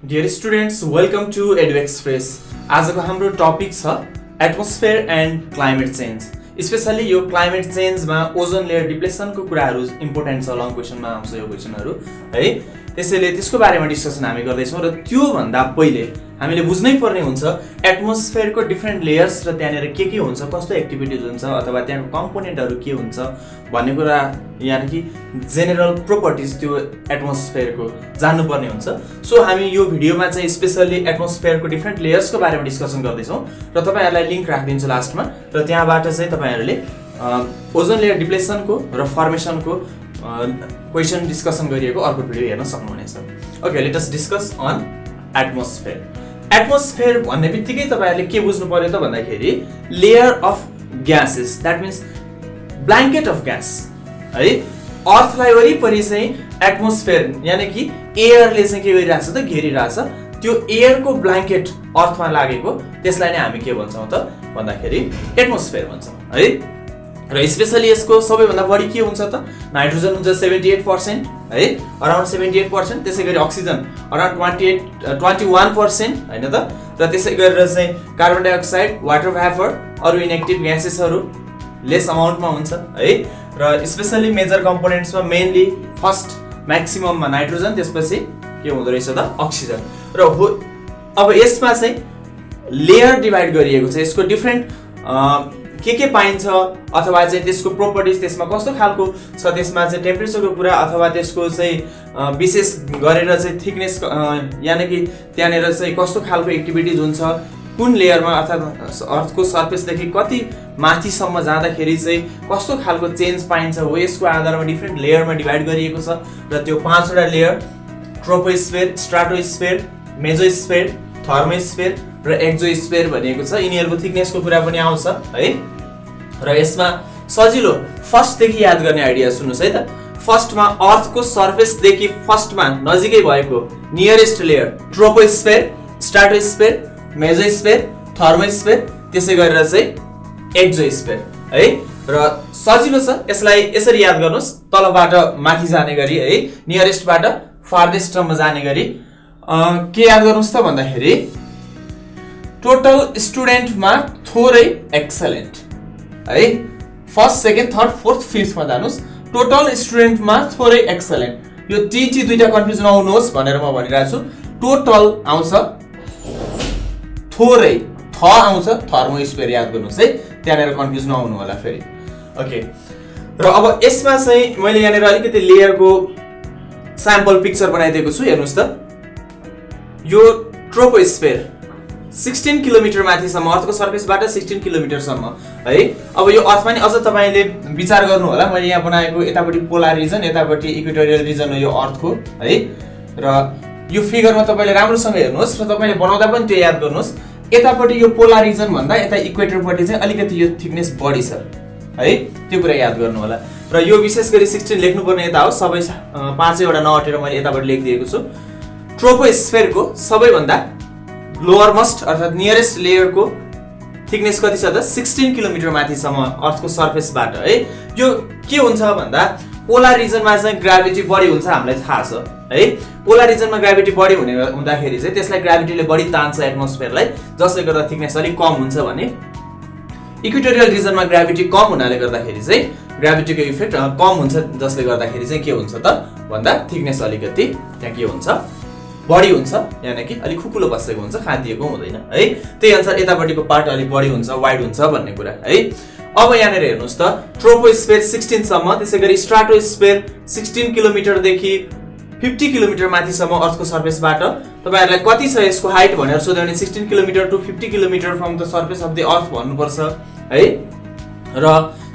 Dear students, welcome to Edu Express. आजको हाम्रो topic छ atmosphere and climate change. Specially यो क्लाइमेट चेन्जमा ओजोन लेयर डिप्लेसनको कुराहरू इम्पोर्टेन्ट छ, लङ क्वेसनमा आउँछ यो क्वेसनहरू है। त्यसैले त्यसको बारेमा डिस्कसन हामी गर्दैछौँ र त्यो भन्दा पहिले हामीले बुझ्नै पर्ने हुन्छ एटमोस्फियरको डिफ्रेन्ट लेयर्स र त्यहाँनिर के हुन्छ, कस्तो एक्टिभिटिज हुन्छ अथवा त्यहाँको कम्पोनेन्टहरू के हुन्छ भन्ने कुरा, यानि कि जेनरल प्रोपर्टिज त्यो एटमोस्फियरको जान्नुपर्ने हुन्छ। सो हामी यो भिडियोमा चाहिँ स्पेशली एटमोस्फियरको डिफ्रेन्ट लेयर्सको बारेमा डिस्कसन गर्दैछौँ र तपाईँहरूलाई लिङ्क राखिदिन्छु लास्टमा, र त्यहाँबाट चाहिँ तपाईँहरूले ओजोन लेयर डिप्लेसनको र फर्मेसनको क्वेसन डिस्कसन गरिएको अर्को भिडियो हेर्न सक्नुहुनेछ। Okay, let us discuss on atmosphere. Atmosphere भन्ने बित्तिकै तपाईँहरूले के बुझ्नु पर्यो त भन्दाखेरि layer of gases, that means blanket of gas है। अर्थलाई वरिपरि चाहिँ एटमोस्फियर यानि कि एयरले चाहिँ के गरिरहेछ त, घेरिरहेछ। त्यो एयरको ब्ल्याङ्केट अर्थमा लागेको त्यसलाई नै हामी के भन्छौँ त भन्दाखेरि एटमोस्फियर भन्छौँ है। र स्पेशली यसको सबैभन्दा बढी के हुन्छ त, नाइट्रोजन हुन्छ 78% है, अराउन्ड 78%। त्यसै गरी अक्सिजन अराउन्ड 21% होइन त। र त्यसै गरेर चाहिँ कार्बन डाइअक्साइड, वाटर भ्यापर, अरू इनएक्टिभ ग्यासेसहरू लेस अमाउन्टमा हुन्छ है। र स्पेशली मेजर कम्पोनेन्ट्समा मेनली फर्स्ट म्याक्सिमममा नाइट्रोजन, त्यसपछि के हुँदो रहेछ त अक्सिजन। र अब यसमा चाहिँ लेयर डिभाइड गरिएको छ, यसको डिफ्रेन्ट के पाइन्छ अथवा चाहिँ त्यसको प्रोपर्टिज, त्यसमा कस्तो खालको छ, त्यसमा चाहिँ टेम्परेचरको कुरा अथवा त्यसको चाहिँ विशेष गरेर चाहिँ थिकनेस, यानि कि त्यहाँनिर चाहिँ कस्तो खालको एक्टिभिटिज हुन्छ, कुन लेयरमा अर्थात् अर्थको सर्फेसदेखि कति माथिसम्म जाँदाखेरि चाहिँ कस्तो खालको चेन्ज पाइन्छ हो, यसको आधारमा डिफ्रेन्ट लेयरमा डिभाइड गरिएको छ। र त्यो 5वटा layer troposphere, stratosphere, mesosphere, thermosphere र एक्जोस्फियर भनिएको छ। यिनीहरूको थिकनेसको कुरा पनि आउँछ है। र यसमा सजिलो फर्स्टदेखि याद गर्ने आइडिया सुन्नुहोस् है त। फर्स्टमा अर्थको सर्फेसदेखि फर्स्टमा नजिकै भएको nearest layer troposphere, stratosphere, mesosphere, thermosphere, त्यसै गरेर चाहिँ एक्जोस्फियर है। र सजिलो छ, यसलाई यसरी याद गर्नुहोस्, तलबाट माथि जाने गरी है, नियरेस्टबाट फार्देस्टमा जाने गरी। के याद गर्नुहोस् त भन्दाखेरि टोटल स्टुडेन्टमा थोरै एक्सलेन्ट है। फर्स्ट, सेकेन्ड, थर्ड, फोर्थ, फिफ्थमा जानुहोस्। टोटल स्टुडेन्टमा थोरै एक्सलेन्ट, यो टी दुईटा कन्फ्युज नहुनुहोस् भनेर म भनिरहेको छु। टोटल आउँछ, थोरै थ आउँछ, थर्मोस्फियर याद गर्नुहोस् है, त्यहाँनिर कन्फ्युज नहुनु होला फेरि। ओके, र अब यसमा चाहिँ मैले यहाँनिर अलिकति लेयरको स्याम्पल पिक्चर बनाइदिएको छु, हेर्नुहोस् त। यो ट्रोपोस्फियर 16 किलोमिटर माथिसम्म, अर्थको सर्फेसबाट 16 किलोमिटरसम्म है। अब यो अर्थमा नि अझ तपाईँले विचार गर्नु होला, मैले यहाँ बनाएको यतापट्टि पोलार रिजन, यतापट्टि इक्वेटोरियल रिजन हो यो अर्थको है। र यो फिगरमा तपाईँले राम्रोसँग हेर्नुहोस् र तपाईँले बनाउँदा पनि त्यो याद गर्नुहोस्, यतापट्टि यो पोलार रिजन भन्दा यता इक्वेटरपट्टि चाहिँ अलिकति यो थिकनेस बढी छ है, त्यो कुरा याद गर्नु होला। र यो विशेष गरी 16 लेख्नुपर्ने यता हो, सबै 5वटा नअटेर मैले यताबाट लेखिदिएको छु। ट्रोपोस्फियरको सबैभन्दा लोअर मोस्ट अर्थात् नियरेस्ट लेयरको थिकनेस कति छ त, 16 किलोमिटर माथिसम्म अर्थको सर्फेसबाट है। यो के हुन्छ भन्दा पोलार रिजनमा चाहिँ ग्राभिटी बढी हुन्छ, हामीलाई थाहा छ है। पोलार रिजनमा ग्राभिटी बढी हुँदाखेरि चाहिँ त्यसलाई ग्राभिटीले बढी तान्छ एटमोस्फियरलाई, जसले गर्दा थिकनेस अलिक कम हुन्छ भने इक्वेटोरियल रिजनमा ग्राभिटी कम हुनाले गर्दाखेरि चाहिँ ग्राभिटीको इफेक्ट कम हुन्छ, जसले गर्दाखेरि चाहिँ के हुन्छ त भन्दा थिकनेस अलिकति त्यहाँ के हुन्छ, बढी हुन्छ, यानि कि अलिक खुकुलो बसेको हुन्छ, खादिएको हुँदैन है। त्यही अनुसार यतापट्टिको पार्ट अलिक बढी हुन्छ, वाइड हुन्छ भन्ने कुरा है। अब यहाँनिर हेर्नुहोस् त, ट्रोपोस्फियर 16 सम्म, त्यसै गरी स्ट्राटोस्फियर 16 किलोमिटरदेखि 50 किलोमिटर माथिसम्म अर्थको सर्फेसबाट। तपाईँहरूलाई कति छ यसको हाइट भनेर सोध्यो भने 16 kilometre to 50 kilometre from the surface of the earth भन्नुपर्छ है। र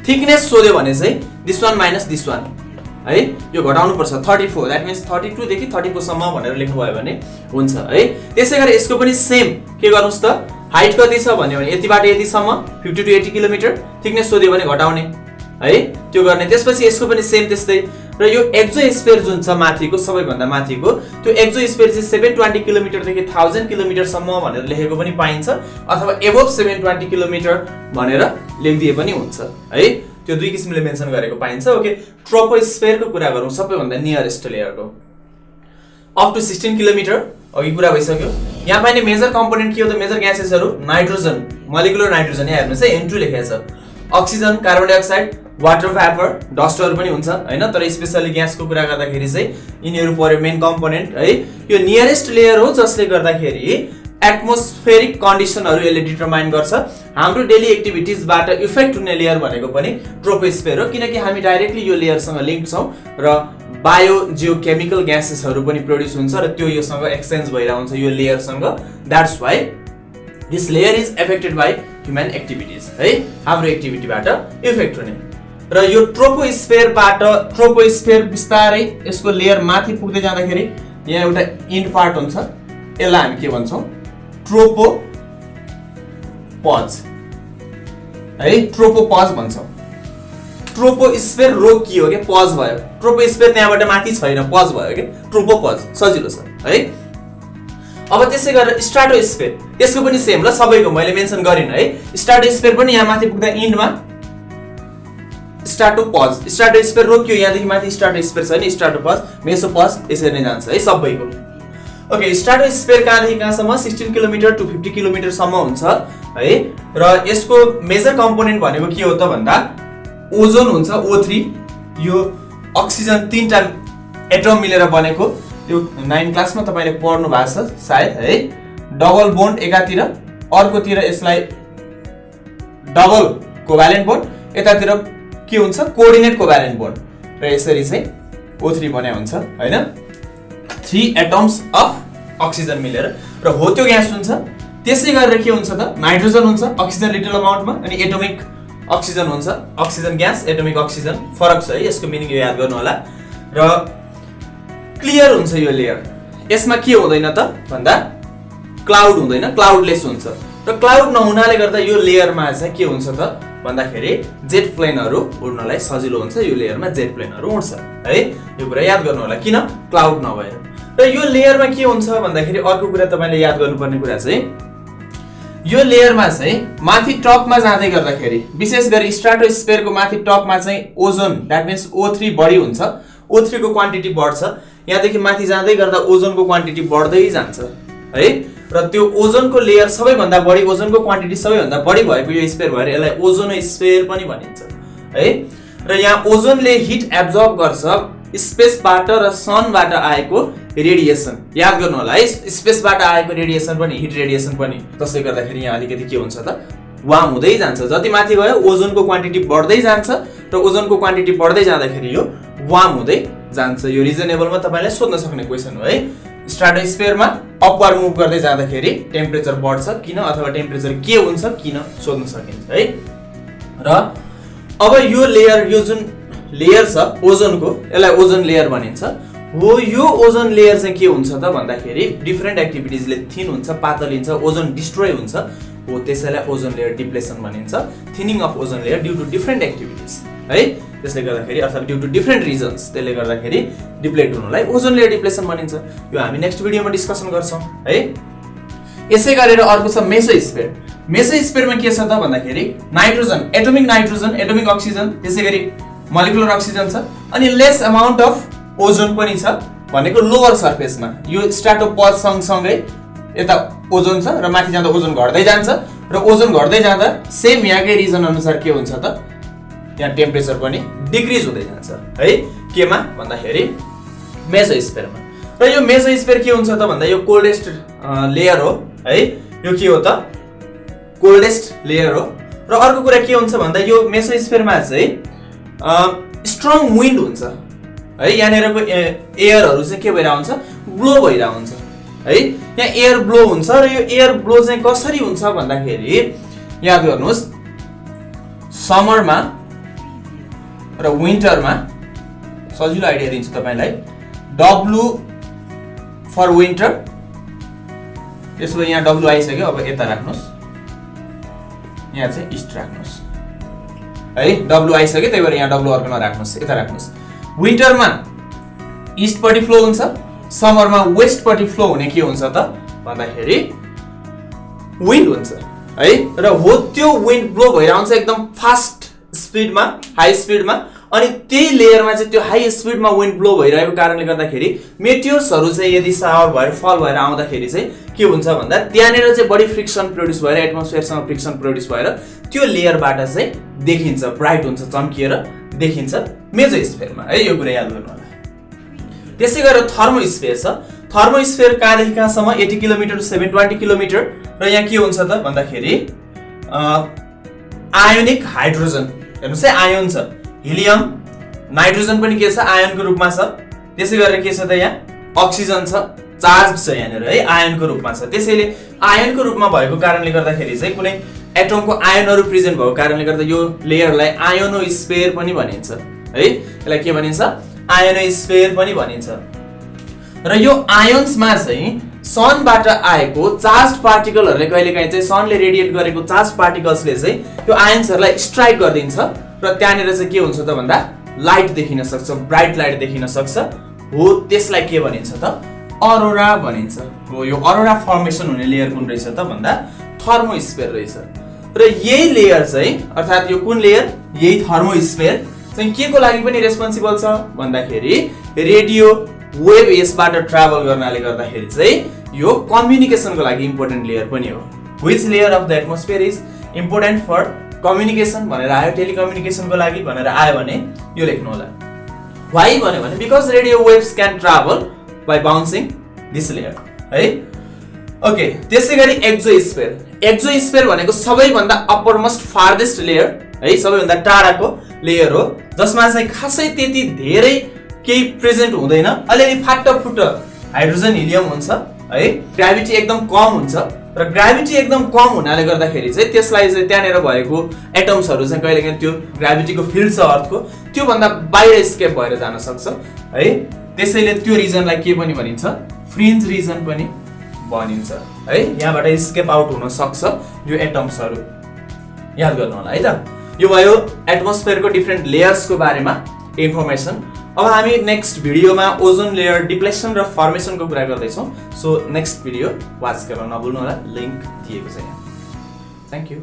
थिकनेस सोध्यो भने चाहिँ this one minus this one है, यो घटाउनु पर्छ 34, द्याट मिन्स 32 देखि 34 सम्म भनेर लेख्नुभयो भने हुन्छ है। त्यसै गरी यसको पनि सेम के गर्नुहोस् त, हाइट कति छ भन्यो भने यतिबाट यतिसम्म 50 टु 80 किलोमिटर, थिकनेस सोध्यो भने घटाउने है, त्यो गर्ने। त्यसपछि यसको पनि सेम त्यस्तै। र यो एक्जोस्फियर जुन छ माथिको, सबैभन्दा माथिको, त्यो एक्जोस्फियर चाहिँ 720 किलोमिटरदेखि 1000 किलोमिटरसम्म भनेर लेखेको पनि पाइन्छ, अथवा एबोभ 720 किलोमिटर भनेर लेखिदिए पनि हुन्छ है। त्यो दुई किसिमले मेन्सन गरेको पाइन्छ। ओके, ट्रोपोस्फियरको कुरा गरौँ, सबैभन्दा नियरेस्ट लेयरको अप टु 16 किलोमिटर अघि कुरा भइसक्यो। यहाँ पाइने मेजर कम्पोनेन्ट के हो त? मेजर ग्यासेसहरू नाइट्रोजन, मोलिकुलर नाइट्रोजन, यहाँ हेर्नुहोस् है N2 लेखेको छ, oxygen, carbon dioxide, water vapour, डस्टहरू पनि हुन्छ हैन, तर स्पेशली ग्यासको कुरा गर्दाखेरि चाहिँ यिनीहरू पर्यो मेन कम्पोनेन्ट है। यो नियरेस्ट लेयर हो जसले गर्दाखेरि एटमोस्फेरिक कन्डिसनहरू यसले डिटरमाइन गर्छ। हाम्रो डेली एक्टिभिटिजबाट इफेक्ट हुने लेयर भनेको पनि ट्रोपोस्फियर हो, किनकि हामी डाइरेक्टली यो लेयरसँग लिङ्क छौँ र बायो जियोकेमिकल ग्यासेसहरू पनि प्रोड्युस हुन्छ र त्यो योसँग एक्सचेन्ज भइरहेको हुन्छ यो लेयरसँग। That's why this layer is affected by human activities है, हाम्रो एक्टिभिटीबाट इफेक्ट हुने। र यो ट्रोपोस्फियर बिस्तारै यसको लेयर माथि पुग्दै जाँदाखेरि यहाँ एउटा इन्ड पार्ट हुन्छ, यसलाई हामी के भन्छौँ? ट्रोपोपज है, ट्रोपोपज भन्छौँ। ट्रोपोस्फियर रोकियो के पज भयो, ट्रोपोस्फियर त्यहाँबाट माथि छैन, पज भयो के ट्रोपोपज, सजिलो छ है। अब त्यसै गरेर स्ट्राटोस्फियर, त्यसको पनि सेम ल, सबैको मैले मेन्सन गरिन है। स्ट्राटोस्फियर पनि यहाँ माथि पुग्दा इन्डमा स्ट्राटोपज, स्ट्राटोस्फियर रोकियो, यहाँदेखि माथि स्ट्राटोस्फियर छैन, स्ट्राटोपज, मेसोपज, यसरी नै जान्छ है सबैको। ओके, स्ट्राटोस्फियर कहाँदेखि कहाँसम्म? 16 किलोमिटर टु 50 किलोमिटरसम्म हुन्छ है। र यसको मेजर कम्पोनेन्ट भनेको के हो त भन्दा ओजोन हुन्छ, O3, यो अक्सिजन 3टा एटम मिलेर बनेको, यो 9 क्लासमा तपाईले पढ्नु भएको छ सायद है। डबल बोन्ड एकातिर, अर्कोतिर यसलाई डबल कोभ्यालेन्ट बोन्ड, यतातिर के हुन्छ? कोअर्डिनेट कोभ्यालेन्ट बोन्ड, र यसरी चाहिँ O3 बने हुन्छ हैन। 3 एटम्स अफ अक्सिजन मिलेर र हो त्यो ग्यास हुन्छ। त्यसै गरेर के हुन्छ त? नाइट्रोजन हुन्छ अक्सिजन लिटल अमाउन्टमा, अनि एटोमिक अक्सिजन हुन्छ, अक्सिजन ग्यास, एटोमिक अक्सिजन, फरक छ है, यसको मिनिङ यो याद गर्नु होला। र क्लियर हुन्छ यो लेयर, यसमा के हुँदैन त भन्दा क्लाउड हुँदैन, क्लाउडलेस हुन्छ। र क्लाउड नहुनाले गर्दा यो लेयरमा चाहिँ के हुन्छ त भन्दाखेरि जेट प्लेनहरू उड्नलाई सजिलो हुन्छ, यो लेयरमा जेट प्लेनहरू उड्छ है। यो कुरा याद गर्नु होला किन क्लाउड नभएर। र यो लेयरमा के हुन्छ भन्दाखेरि अर्को कुरा तपाईले याद गर्नुपर्ने कुरा चाहिँ यो लेयरमा चाहिँ माथि टपमा जाँदै गर्दाखेरि विशेष गरी स्ट्राटोस्फियरको माथि टपमा चाहिँ ओजोन, द्याट मिन्स O3 बढी हुन्छ, O3 को क्वान्टिटी बढ्छ। यहाँदेखि माथि जाँदै गर्दा ओजोनको क्वान्टिटी बढ्दै जान्छ है। र त्यो ओजोनको लेयर सबैभन्दा बढी, ओजोनको क्वान्टिटी सबैभन्दा बढी भएको यो स्फियर भएर यसलाई ओजोनोस्फियर पनि भनिन्छ है। र यहाँ ओजोनले हिट एब्जर्ब गर्छ स्पेसबाट र सनबाट आएको रेडिएसन, याद गर्नु होला है, स्पेसबाट आएको रेडिएसन पनि हिट रेडिएसन पनि। त्यसले गर्दाखेरि यहाँ अलिकति के हुन्छ त वार्म हुँदै जान्छ, जति माथि गयो ओजोनको क्वान्टिटी बढ्दै जान्छ र ओजोनको क्वान्टिटी बढ्दै जाँदाखेरि यो वार्म हुँदै जान्छ। यो रिजनेबलमा तपाईलाई सोध्न सक्ने क्वेसन हो है। स्ट्राटोस्फियरमा अपवार्ड मुभ गर्दै जाँदाखेरि टेम्परेचर बढ्छ किन, अथवा टेम्परेचर के हुन्छ किन सोध्न सकिन्छ है। र अब यो लेयर, यो जुन लेयर छ ओजोनको, यसलाई ओजोन लेयर भनिन्छ हो। यो ओजोन लेयर चाहिँ के हुन्छ त भन्दाखेरि डिफरेन्ट एक्टिभिटिजले थिन हुन्छ, पातलिन्छ, ओजोन डिस्ट्रोय हुन्छ हो, त्यसैलाई ओजोन लेयर डिप्लेसन भनिन्छ। Thinning of ozone layer due to different activities है, त्यसले गर्दाखेरि अर्थात् ड्यू टु डिफरेन्ट रिजन्स, त्यसले गर्दाखेरि डिप्लेट हुनुलाई ओजोन लेयर डिप्लेसन भनिन्छ। यो हामी नेक्स्ट भिडियोमा डिस्कसन गर्छौँ है। यसै गरेर अर्को छ मेसोस्फियर। मेसोस्फियरमा के छ त भन्दाखेरि नाइट्रोजन, एटोमिक अक्सिजन, त्यसै गरी मोलिकुलर अक्सिजन छ, अनि लेस अमाउन्ट अफ ओजोन पनि छ भनेको लोअर सर्फेसमा। यो स्ट्राटोपज सँगसँगै यता ओजोन छ र माथि जाँदा ओजोन घट्दै जान्छ, र ओजोन घट्दै जाँदा सेम यहाँकै रिजन अनुसार के हुन्छ त यहाँ टेम्परेचर पनि डिक्रिज हुँदै जान्छ है। केमा भन्दाखेरि मेसोस्फियरमा। र यो मेसोस्फियर के हुन्छ त भन्दा यो कोल्डेस्ट लेयर हो है, यो के हो त कोल्डेस्ट लेयर हो। र अर्को कुरा के हुन्छ भन्दा यो मेसोस्फियरमा चाहिँ स्ट्रङ विन्ड हुन्छ है, यहाँनिरको एयरहरू चाहिँ के भइरहेको हुन्छ? ब्लो भइरहेको हुन्छ है। यहाँ एयर ब्लो हुन्छ र यो एयर ब्लो चाहिँ कसरी हुन्छ भन्दाखेरि याद गर्नुहोस्, समरमा र विन्टरमा, सजिलो आइडिया दिन्छु तपाईलाई। W फर विन्टर, त्यसो यहाँ W आइसक्यो, अब यता राख्नुहोस्, यहाँ चाहिँ इस्ट राख्नुहोस् है। W आइसक्यो, त्यही भएर यहाँ W अर्को नराख्नुहोस्, यता राख्नुहोस्। विन्टरमा इस्टपट्टि फ्लो हुन्छ, समरमा वेस्टपट्टि फ्लो हुने के हुन्छ त भन्दाखेरि विन्ड हुन्छ है। र हो त्यो विन्ड ब्लो भइरहन्छ एकदम फास्ट स्पिडमा, हाई स्पिडमा, अनि त्यही लेयरमा चाहिँ त्यो हाई स्पिडमा विन्ड ब्लो भइरहेको कारणले गर्दाखेरि मेटियोर्सहरू चाहिँ यदि सावर भएर फल भएर आउँदाखेरि चाहिँ के हुन्छ भन्दा त्यहाँनिर चाहिँ बढी फ्रिक्सन प्रोड्युस भएर एटमोस्फियरसँग फ्रिक्सन प्रोड्युस भएर त्यो लेयरबाट चाहिँ देखिन्छ, ब्राइट हुन्छ, चम्किएर देखिन्छ मेजोस्फियरमा है। यो कुरा याद गर्नु होला। त्यसै गरेर थर्मोस्फियर छ। थर्मोस्फियर कहाँदेखि कहाँसम्म 80 किलोमिटर टु 720 किलोमिटर र यहाँ के हुन्छ त भन्दाखेरि आयोनिक हाइड्रोजन, हेर्नुहोस् है, आयोन छ, हिलियम, नाइट्रोजन पनि के छ आयोनको रूपमा छ। त्यसै गरेर के छ त यहाँ अक्सिजन छ, चार्ज छ यहाँनिर है, आयोनको रूपमा छ। त्यसैले आयोनको रूपमा भएको कारणले गर्दाखेरि चाहिँ कुनै एटमको आयोनहरू प्रेजेन्ट भएको कारणले गर्दा यो लेयरलाई आयोनोस्फियर पनि भनिन्छ है। यसलाई के भनिन्छ? आयोनोस्फियर पनि भनिन्छ। र यो आयोन्समा चाहिँ सनबाट आएको चार्ज पार्टिकलहरूले कहिलेकाहीँ चाहिँ सनले रेडिएट गरेको चार्ज पार्टिकल्सले चाहिँ यो आयोन्सहरूलाई स्ट्राइक गरिदिन्छ र त्यहाँनिर चाहिँ के हुन्छ त भन्दा लाइट देखिन सक्छ, ब्राइट लाइट देखिन सक्छ। हो त्यसलाई के भनिन्छ त? अरोरा भनिन्छ। हो यो अरोरा फर्मेसन हुने लेयर कुन रहेछ त भन्दा थर्मोस्फियर रहेछ। र यही लेयर चाहिँ अर्थात् यो कुन लेयर? यही थर्मोस्फियर चाहिँ के को लागि पनि रेस्पोन्सिबल छ भन्दाखेरि रेडियो वेभ यसबाट ट्राभल गर्नाले गर्दाखेरि चाहिँ यो कम्युनिकेसनको लागि इम्पोर्टेन्ट लेयर पनि हो। Which layer of the atmosphere is important for communication भनेर आयो, टेलिकम्युनिकेसनको लागि भनेर आयो भने यो लेख्नु होला। वाइ भन्यो भने because radio waves can travel by bouncing this layer है। ओके, त्यसै गरी एक्जोस्फियर। एक्जोस्फियर भनेको सबैभन्दा अप्परमोस्ट फार्देस्ट लेयर है, सबैभन्दा टाढाको लेयर हो, जसमा चाहिँ खासै त्यति धेरै केही प्रेजेन्ट हुँदैन, अलिअलि फाटफुट हाइड्रोजन हिलियम हुन्छ है। ग्राभिटी एकदम कम हुन्छ र ग्राभिटी एकदम कम हुनाले गर्दाखेरि चाहिँ त्यसलाई चाहिँ त्यहाँनिर भएको एटम्सहरू चाहिँ कहिलेकाहीँ त्यो ग्राभिटीको फिल्ड छ अर्थको त्यो भन्दा बाहिर स्केप भएर जान सक्छ है। त्यसैले त्यो रिजनलाई के पनि भनिन्छ? फ्रिन्ज रिजन पनि भनिन्छ है। यहाँबाट स्केप आउट हुन सक्छ यो एटम्सहरू, याद गर्नु होला है त। यो भयो एटमोस्फियरको डिफ्रेन्ट लेयर्सको बारेमा इन्फर्मेसन। अब हामी नेक्स्ट भिडियोमा ओजोन लेयर डिप्लेसन र फर्मेसनको कुरा गर्दैछौँ। सो नेक्स्ट भिडियो वाच गर्न नभुल्नु होला, लिङ्क दिएको छ यहाँ। Thank you.